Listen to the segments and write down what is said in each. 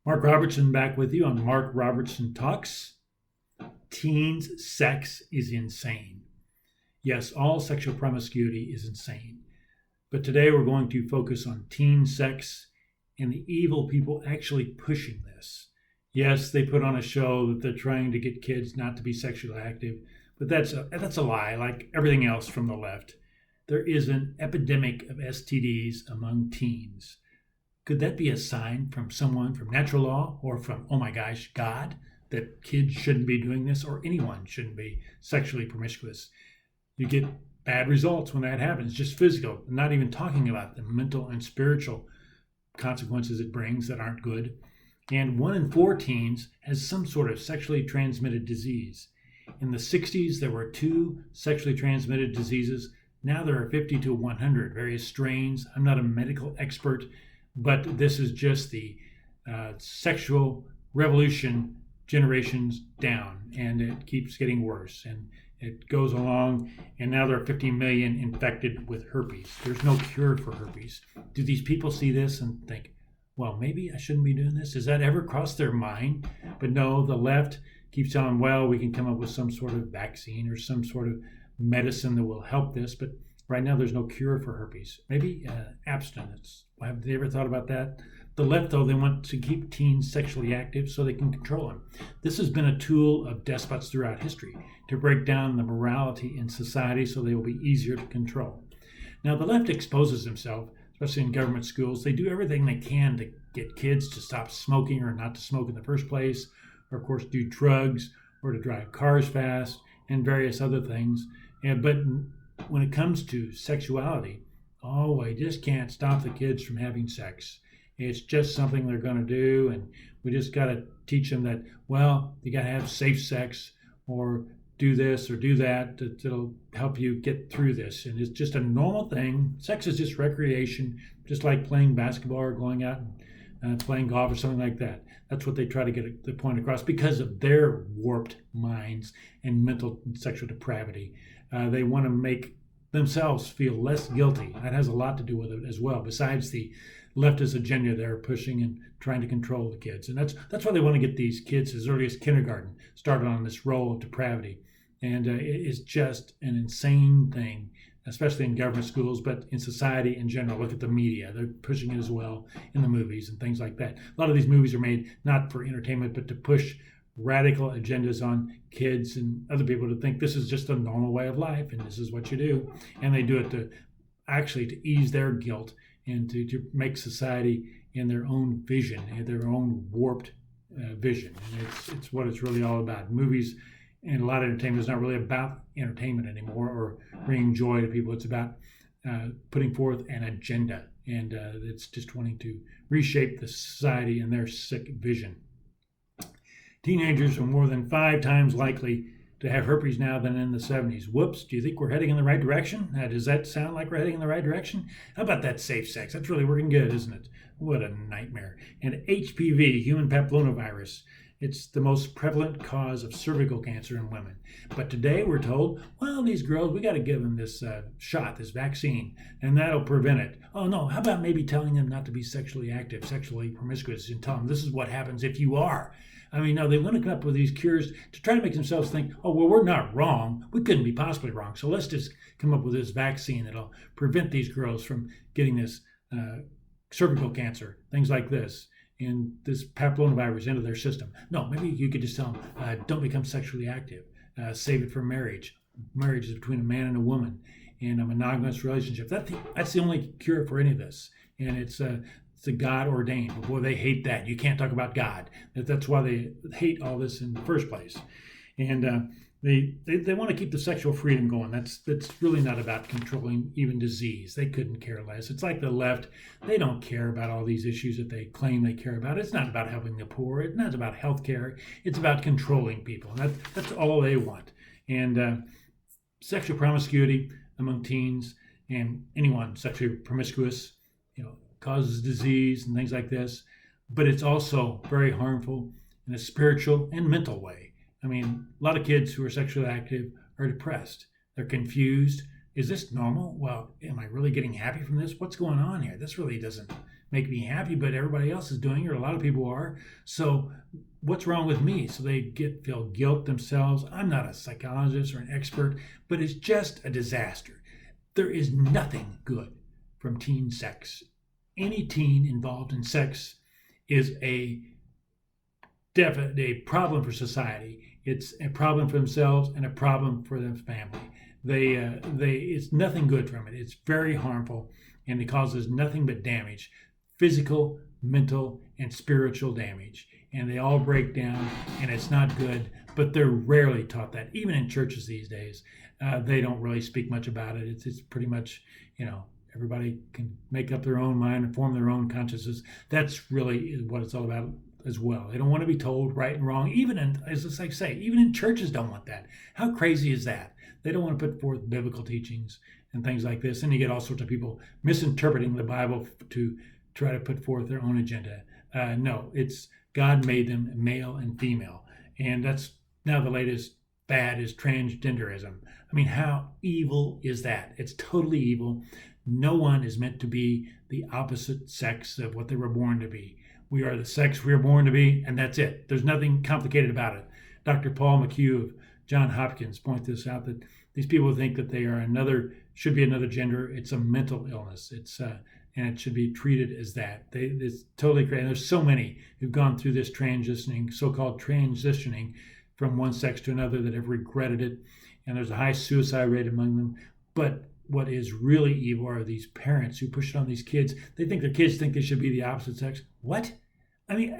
Mark Robertson back with you on Mark Robertson Talks. Teens sex is insane. Yes, all sexual promiscuity is insane. But today we're going to focus on teen sex and the evil people actually pushing this. Yes, they put on a show that they're trying to get kids not to be sexually active, but that's a lie, like everything else from the left. There is an epidemic of STDs among teens. Could that be a sign from someone from natural law or from, oh my gosh, God, that kids shouldn't be doing this or anyone shouldn't be sexually promiscuous? You get bad results when that happens, just physical, not even talking about the mental and spiritual consequences it brings that aren't good. And 1 in 4 teens has some sort of sexually transmitted disease. In the 60s, there were 2 sexually transmitted diseases. Now there are 50 to 100 various strains. I'm not a medical expert, but this is just the sexual revolution generations down, and it keeps getting worse. And it goes along, and now there are 50 million infected with herpes. There's no cure for herpes. Do these people see this and think, well, maybe I shouldn't be doing this? Does that ever cross their mind? But no, the left keeps telling, well, we can come up with some sort of vaccine or some sort of medicine that will help this. But right now, there's no cure for herpes. Maybe abstinence. Have they ever thought about that? The left, though, they want to keep teens sexually active so they can control them. This has been a tool of despots throughout history to break down the morality in society so they will be easier to control. Now, the left exposes themselves, especially in government schools. They do everything they can to get kids to stop smoking or not to smoke in the first place, or, of course, do drugs or to drive cars fast and various other things. But when it comes to sexuality, I just can't stop the kids from having sex. It's just something they're going to do, and we just got to teach them that, well, you got to have safe sex or do this or do that. It'll help you get through this. And it's just a normal thing. Sex is just recreation, just like playing basketball or going out and playing golf or something like that. That's what they try to get the point across because of their warped minds and mental and sexual depravity. They want to make themselves feel less guilty. That has a lot to do with it as well, besides the leftist agenda they're pushing and trying to control the kids. And that's why they want to get these kids as early as kindergarten started on this role of depravity. And it is just an insane thing, especially in government schools, but in society in general. Look at the media. They're pushing it as well in the movies and things like that. A lot of these movies are made not for entertainment, but to push radical agendas on kids and other people to think this is just a normal way of life and this is what you do. And they do it to ease their guilt and to make society in their own vision, and their own warped vision. And it's what it's really all about. Movies and a lot of entertainment is not really about entertainment anymore or bringing joy to people. It's about putting forth an agenda, and it's just wanting to reshape the society in their sick vision. Teenagers are more than 5 times likely to have herpes now than in the 70s. Whoops, do you think we're heading in the right direction? Does that sound like we're heading in the right direction? How about that safe sex? That's really working good, isn't it? What a nightmare. And HPV, human papillomavirus, it's the most prevalent cause of cervical cancer in women. But today we're told, well, these girls, we got to give them this shot, this vaccine, and that'll prevent it. Oh no, how about maybe telling them not to be sexually active, sexually promiscuous, and tell them this is what happens if you are. I mean, no, they want to come up with these cures to try to make themselves think, oh, well, we're not wrong. We couldn't be possibly wrong. So let's just come up with this vaccine that'll prevent these girls from getting this cervical cancer, things like this, and this papillomavirus into their system. No, maybe you could just tell them, don't become sexually active. Save it for marriage. Marriage is between a man and a woman in a monogamous relationship. That's the only cure for any of this. And it's God ordained. Boy, they hate that. You can't talk about God. That's why they hate all this in the first place. And they want to keep the sexual freedom going. That's really not about controlling even disease. They couldn't care less. It's like the left. They don't care about all these issues that they claim they care about. It's not about helping the poor. It's not about health care. It's about controlling people. That's all they want. And sexual promiscuity among teens and anyone sexually promiscuous, causes disease and things like this, but it's also very harmful in a spiritual and mental way. I mean, a lot of kids who are sexually active are depressed. They're confused. Is this normal? Well, am I really getting happy from this? What's going on here? This really doesn't make me happy, but everybody else is doing it, or a lot of people are. So what's wrong with me? So they feel guilt themselves. I'm not a psychologist or an expert, but it's just a disaster. There is nothing good from teen sex. Any teen involved in sex is a problem for society. It's a problem for themselves and a problem for their family. It's nothing good from it. It's very harmful, and it causes nothing but damage, physical, mental, and spiritual damage. And they all break down, and it's not good, but they're rarely taught that. Even in churches these days, they don't really speak much about it. It's pretty much, everybody can make up their own mind and form their own consciousness. That's really what it's all about as well. They don't want to be told right and wrong. Even in churches don't want that. How crazy is that? They don't want to put forth biblical teachings and things like this. And you get all sorts of people misinterpreting the Bible to try to put forth their own agenda. No, it's God made them male and female. And that's now the latest fad is transgenderism. I mean, how evil is that? It's totally evil. No one is meant to be the opposite sex of what they were born to be. We are the sex we were born to be, and that's it. There's nothing complicated about it. Dr. Paul McHugh of Johns Hopkins points this out, that these people think that they are should be another gender. It's a mental illness. And it should be treated as that. It's totally crazy. And there's so many who've gone through this so-called transitioning from one sex to another that have regretted it. And there's a high suicide rate among them. But what is really evil are these parents who push it on these kids. They think their kids think they should be the opposite sex. What? I mean,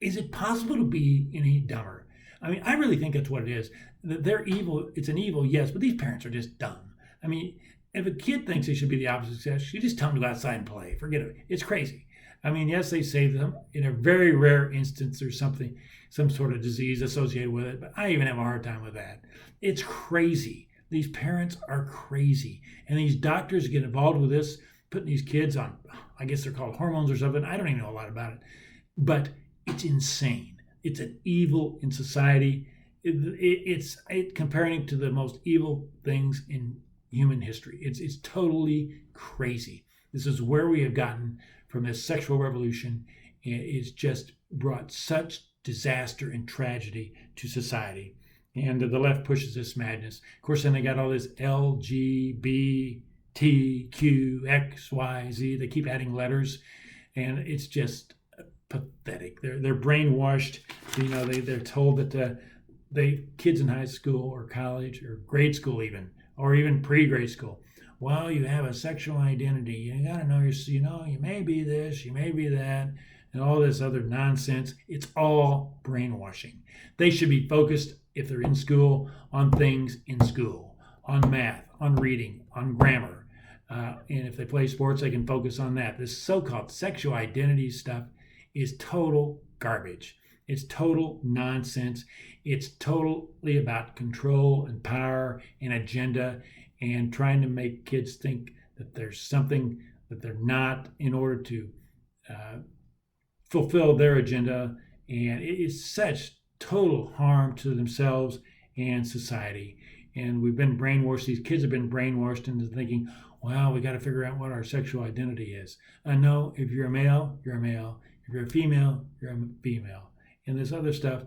is it possible to be any dumber? I mean, I really think that's what it is. They're evil. It's an evil, yes, but these parents are just dumb. I mean, if a kid thinks they should be the opposite sex, you just tell them to go outside and play. Forget it. It's crazy. I mean, yes, they say them. In a very rare instance, there's some sort of disease associated with it, but I even have a hard time with that. It's crazy. These parents are crazy. And these doctors get involved with this, putting these kids on, I guess they're called hormones or something. I don't even know a lot about it. But it's insane. It's an evil in society. It's comparing it to the most evil things in human history. It's totally crazy. This is where we have gotten from this sexual revolution. It's just brought such disaster and tragedy to society. And the left pushes this madness. Of course, then they got all this LGBTQXYZ. They keep adding letters, and it's just pathetic. They're brainwashed. They're told that kids in high school or college or grade school or even pre-grade school. Well, you have a sexual identity. You got to know you may be this, you may be that, and all this other nonsense. It's all brainwashing. They should be focused, if they're in school, on things in school, on math, on reading, on grammar. And if they play sports, they can focus on that. This so-called sexual identity stuff is total garbage. It's total nonsense. It's totally about control and power and agenda and trying to make kids think that there's something that they're not in order to fulfill their agenda. And it is such total harm to themselves and society. And we've been brainwashed. These kids have been brainwashed into thinking, well, we got to figure out what our sexual identity is. No, if you're a male, you're a male. If you're a female, you're a female. And this other stuff,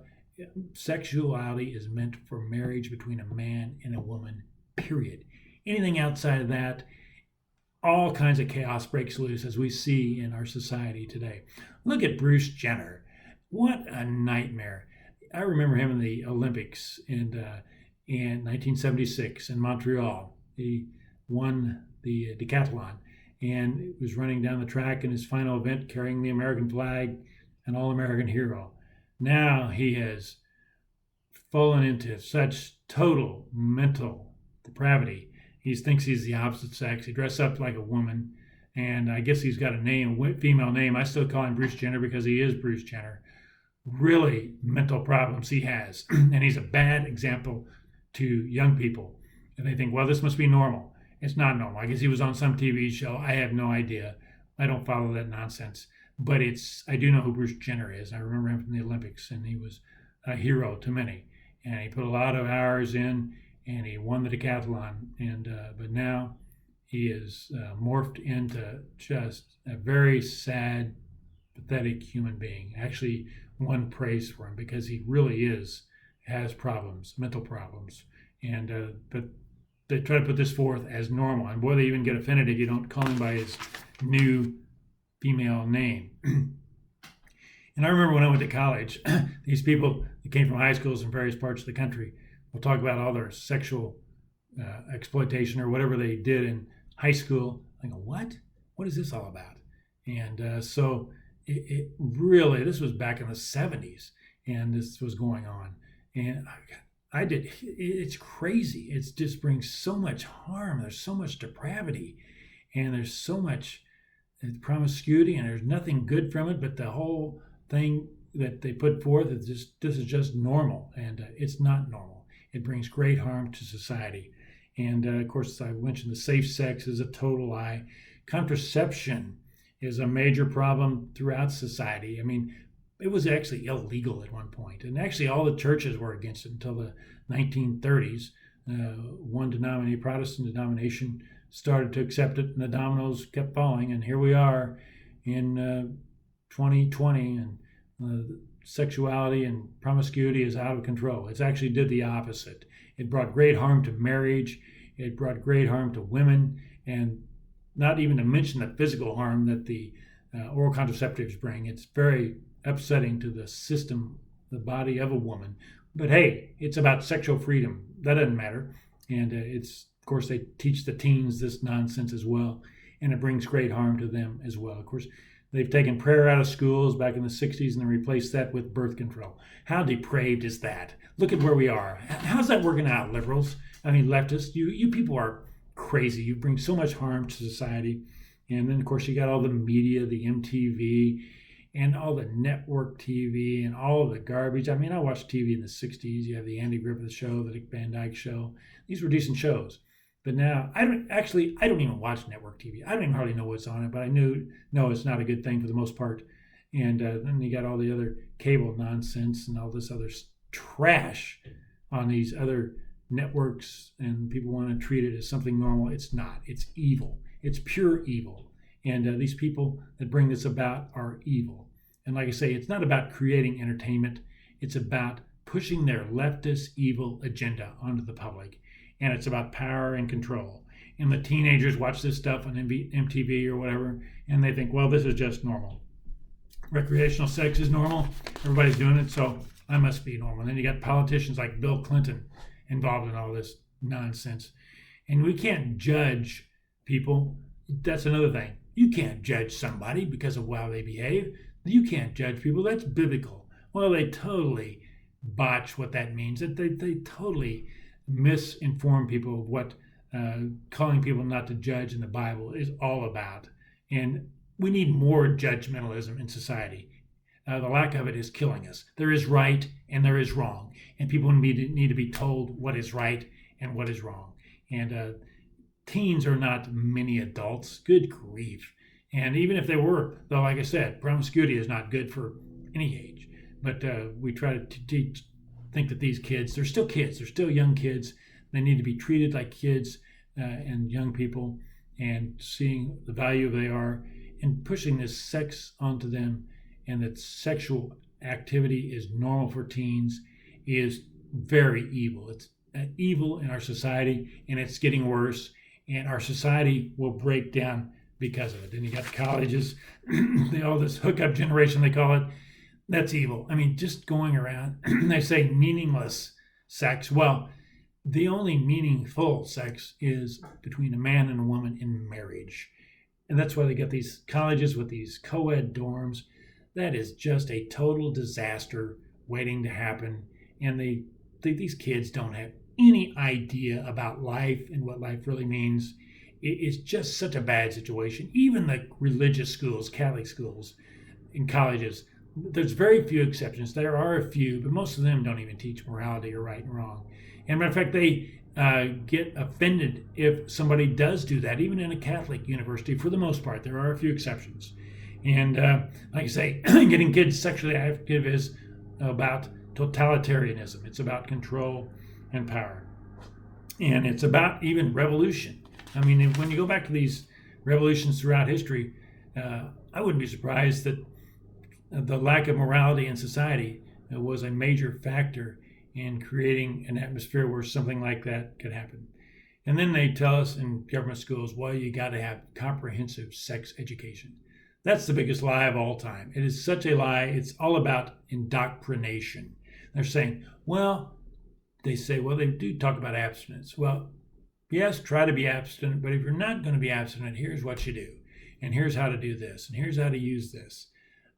sexuality is meant for marriage between a man and a woman, period. Anything outside of that, all kinds of chaos breaks loose, as we see in our society today. Look at Bruce Jenner. What a nightmare. I remember him in the Olympics in 1976 in Montreal. He won the decathlon and was running down the track in his final event carrying the American flag, an all-American hero. Now he has fallen into such total mental depravity. He thinks he's the opposite sex. He dresses up like a woman, and I guess he's got a female name. I still call him Bruce Jenner because he is Bruce Jenner. Really mental problems he has, and he's a bad example to young people. And they think, well, this must be normal. It's not normal. I guess he was on some TV show. I have no idea. I don't follow that nonsense. But I do know who Bruce Jenner is. I remember him from the Olympics, and he was a hero to many. And he put a lot of hours in, and he won the decathlon. But now he is morphed into just a very sad, pathetic human being. Actually, one prays for him because he really has problems, mental problems. And but they try to put this forth as normal. And boy, they even get offended if you don't call him by his new female name. And I remember when I went to college, these people that came from high schools in various parts of the country will talk about all their sexual exploitation or whatever they did in high school. I go, what? What is this all about? And so it really, this was back in the 70s, and this was going on. And it's crazy. It just brings so much harm. There's so much depravity, and there's so much promiscuity, and there's nothing good from it, but the whole thing that they put forth is this is just normal, and it's not normal. It brings great harm to society. And of course, I mentioned the safe sex is a total lie. Contraception is a major problem throughout society. I mean, it was actually illegal at one point, and actually all the churches were against it until the 1930s. One Protestant denomination started to accept it, and the dominoes kept falling, and here we are in 2020, and sexuality and promiscuity is out of control. It's actually did the opposite. It brought great harm to marriage. It brought great harm to women, and not even to mention the physical harm that the oral contraceptives bring. It's very upsetting to the system, the body of a woman. But hey, it's about sexual freedom. That doesn't matter. And it's, of course, they teach the teens this nonsense as well, and it brings great harm to them as well. Of course, they've taken prayer out of schools back in the 60s and they replaced that with birth control. How depraved is that? Look at where we are. How's that working out, liberals? I mean, leftists, you people are crazy. You bring so much harm to society. And then, of course, you got all the media, the MTV, and all the network TV and all of the garbage. I mean, I watched TV in the 60s. You have the Andy Griffith Show, the Dick Van Dyke Show. These were decent shows. But now, I don't even watch network TV. I don't even hardly know what's on it, but I no, it's not a good thing for the most part. And then you got all the other cable nonsense and all this other trash on these other networks, and people want to treat it as something normal. It's not. It's evil. It's pure evil. And these people that bring this about are evil. And like I say, it's not about creating entertainment. It's about pushing their leftist evil agenda onto the public. And it's about power and control. And the teenagers watch this stuff on MTV or whatever, and they think, well, this is just normal. Recreational sex is normal. Everybody's doing it, so I must be normal. And then you got politicians like Bill Clinton involved in all this nonsense. And we can't judge people. That's another thing. You can't judge somebody because of how they behave. You can't judge people. That's biblical. Well, they totally botch what that means. They totally misinform people of what calling people not to judge in the Bible is all about. And we need more judgmentalism in society. The lack of it is killing us. There is right and there is wrong. And people need to be told what is right and what is wrong. And teens are not mini adults. Good grief. And even if they were, though, like I said, promiscuity is not good for any age. But we try to think that these kids, they're still kids. They're still young kids. They need to be treated like kids and young people, and seeing the value they are and pushing this sex onto them, and that sexual activity is normal for teens is very evil. It's evil in our society, and it's getting worse, and our society will break down because of it. And you got colleges, all this hookup generation, they call it. That's evil. I mean, just going around, they say meaningless sex. Well, the only meaningful sex is between a man and a woman in marriage. And that's why they get these colleges with these co-ed dorms. That is just a total disaster waiting to happen. And these kids don't have any idea about life and what life really means. It's just such a bad situation. Even the religious schools, Catholic schools, and colleges, there's very few exceptions. There are a few, but most of them don't even teach morality or right and wrong. And matter of fact, they get offended if somebody does do that, even in a Catholic university. For the most part, there are a few exceptions. And like I say, getting kids sexually active is about totalitarianism. It's about control and power. And it's about even revolution. I mean, when you go back to these revolutions throughout history, I wouldn't be surprised that the lack of morality in society was a major factor in creating an atmosphere where something like that could happen. And then they tell us in government schools, well, you got to have comprehensive sex education. That's the biggest lie of all time. It is such a lie. It's all about indoctrination. They're saying, well, they do talk about abstinence. Well, yes, try to be abstinent, but if you're not going to be abstinent, here's what you do. And here's how to do this. And here's how to use this.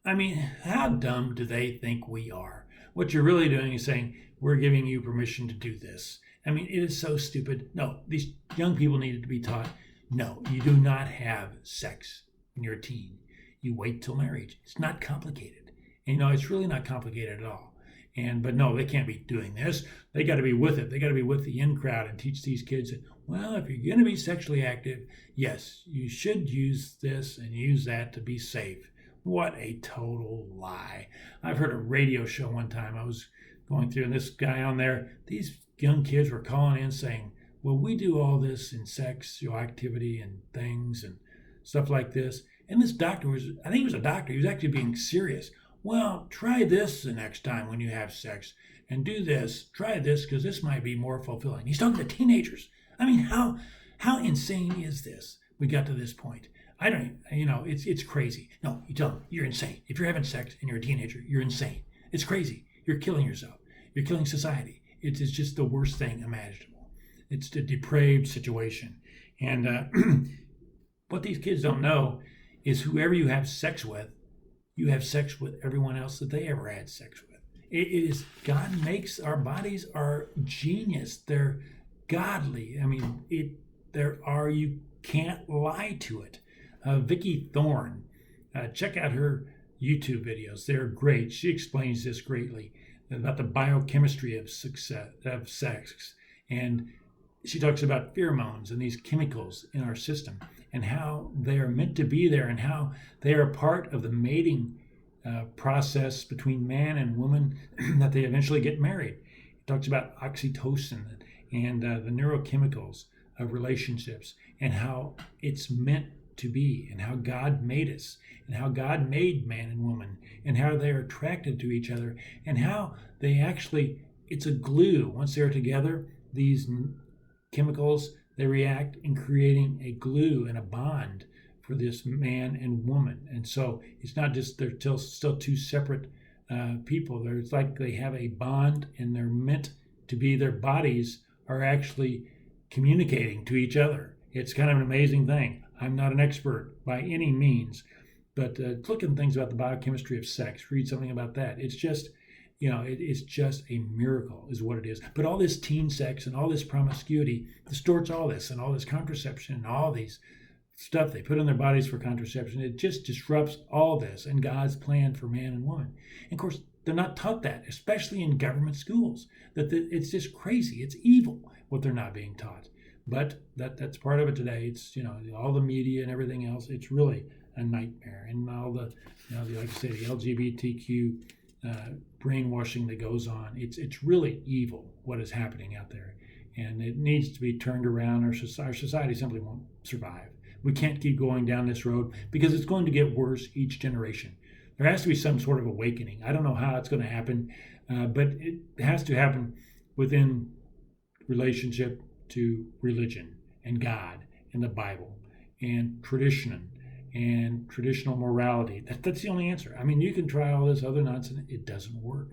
I mean, how dumb do they think we are? What you're really doing is saying, we're giving you permission to do this. I mean, it is so stupid. No, these young people needed to be taught, no, you do not have sex when you're a teen. You wait till marriage. It's not complicated. And, it's really not complicated at all. But no, they can't be doing this. They got to be with it. They got to be with the in crowd and teach these kids that, well, if you're going to be sexually active, yes, you should use this and use that to be safe. What a total lie. I've heard a radio show one time I was going through, and this guy on there, these young kids were calling in saying, well, we do all this in sexual activity and things and stuff like this. And this doctor I think he was a doctor. He was actually being serious. Well, try this the next time when you have sex and do this. Try this because this might be more fulfilling. He's talking to teenagers. I mean, how insane is this? We got to this point. I don't, it's crazy. No, you tell them you're insane. If you're having sex and you're a teenager, you're insane. It's crazy. You're killing yourself. You're killing society. It's just the worst thing imaginable. It's a depraved situation. And what these kids don't know is whoever you have sex with, you have sex with everyone else that they ever had sex with. It is, God makes our bodies are genius. They're godly. I mean, you can't lie to it. Vicki Thorne, check out her YouTube videos. They're great. She explains this greatly about the biochemistry of sex. And she talks about pheromones and these chemicals in our system and how they are meant to be there and how they are part of the mating process between man and woman that they eventually get married. It talks about oxytocin and the neurochemicals of relationships and how it's meant to be and how God made us and how God made man and woman and how they are attracted to each other and how it's a glue. Once they're together, these chemicals, they react in creating a glue and a bond for this man and woman. And so it's not just they're still two separate people. It's like they have a bond and they're meant to be, their bodies are actually communicating to each other. It's kind of an amazing thing. I'm not an expert by any means, but look at things about the biochemistry of sex. Read something about that. It's just, it's just a miracle is what it is. But all this teen sex and all this promiscuity distorts all this and all this contraception and all these stuff they put in their bodies for contraception. It just disrupts all this and God's plan for man and woman. And of course, they're not taught that, especially in government schools, it's just crazy. It's evil what they're not being taught. But that's part of it today. It's, all the media and everything else. It's really a nightmare. And all the, like I say, the LGBTQ brainwashing that goes on. It's really evil what is happening out there. And it needs to be turned around. Our society simply won't survive. We can't keep going down this road because it's going to get worse each generation. There has to be some sort of awakening. I don't know how it's going to happen, but it has to happen within relationship to religion and God and the Bible and tradition and traditional morality. That's the only answer. I mean, you can try all this other nonsense. It doesn't work.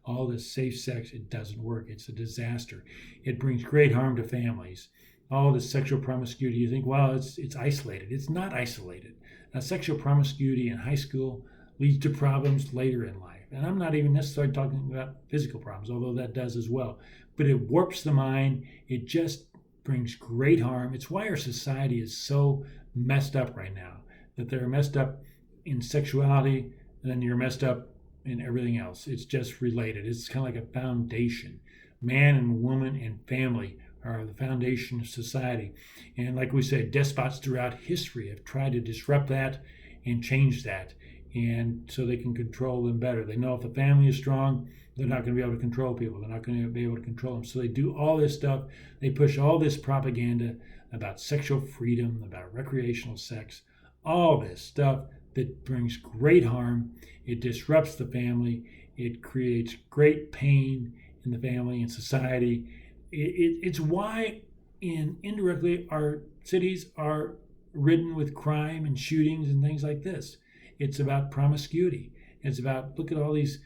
All this safe sex, it doesn't work. It's a disaster. It brings great harm to families. All this sexual promiscuity, you think, well, it's isolated. It's not isolated. Sexual promiscuity in high school leads to problems later in life. And I'm not even necessarily talking about physical problems, although that does as well. But it warps the mind. It just brings great harm. It's why our society is so messed up right now, that they're messed up in sexuality, and then you're messed up in everything else. It's just related. It's kind of like a foundation. Man and woman and family are the foundation of society. And like we said, despots throughout history have tried to disrupt that and change that, and so they can control them better. They know if the family is strong, they're not going to be able to control people. They're not going to be able to control them. So they do all this stuff. They push all this propaganda about sexual freedom, about recreational sex, all this stuff that brings great harm. It disrupts the family. It creates great pain in the family and society. It's why indirectly our cities are ridden with crime and shootings and things like this. It's about promiscuity. It's about, look at all these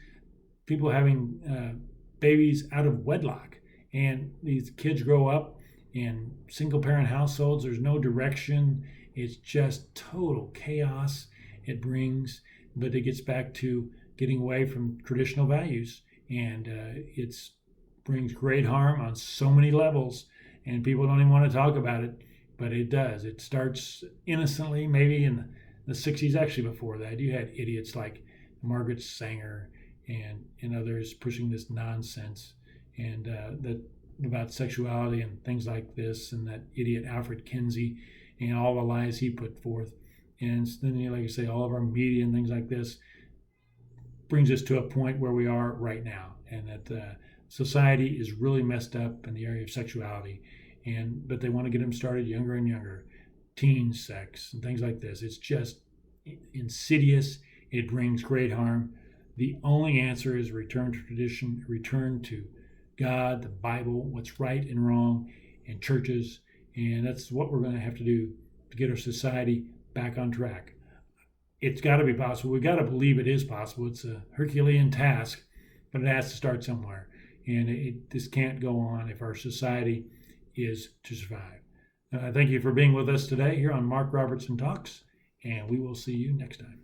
people having babies out of wedlock, and these kids grow up in single parent households. There's no direction. It's just total chaos it brings, but it gets back to getting away from traditional values, and it brings great harm on so many levels, and people don't even want to talk about it, but it does. It starts innocently, maybe in the 60s. Actually, before that, you had idiots like Margaret Sanger and others pushing this nonsense, and that about sexuality and things like this, and that idiot Alfred Kinsey and all the lies he put forth. And then, like I say, all of our media and things like this brings us to a point where we are right now, and that society is really messed up in the area of sexuality, but they want to get them started younger and younger, teen sex and things like this. It's just insidious. It brings great harm. The only answer is return to tradition, return to God, the Bible, what's right and wrong, and churches, and that's what we're going to have to do to get our society back on track. It's got to be possible. We've got to believe it is possible. It's a Herculean task, but it has to start somewhere. And this can't go on if our society is to survive. Thank you for being with us today here on Mark Robertson Talks, and we will see you next time.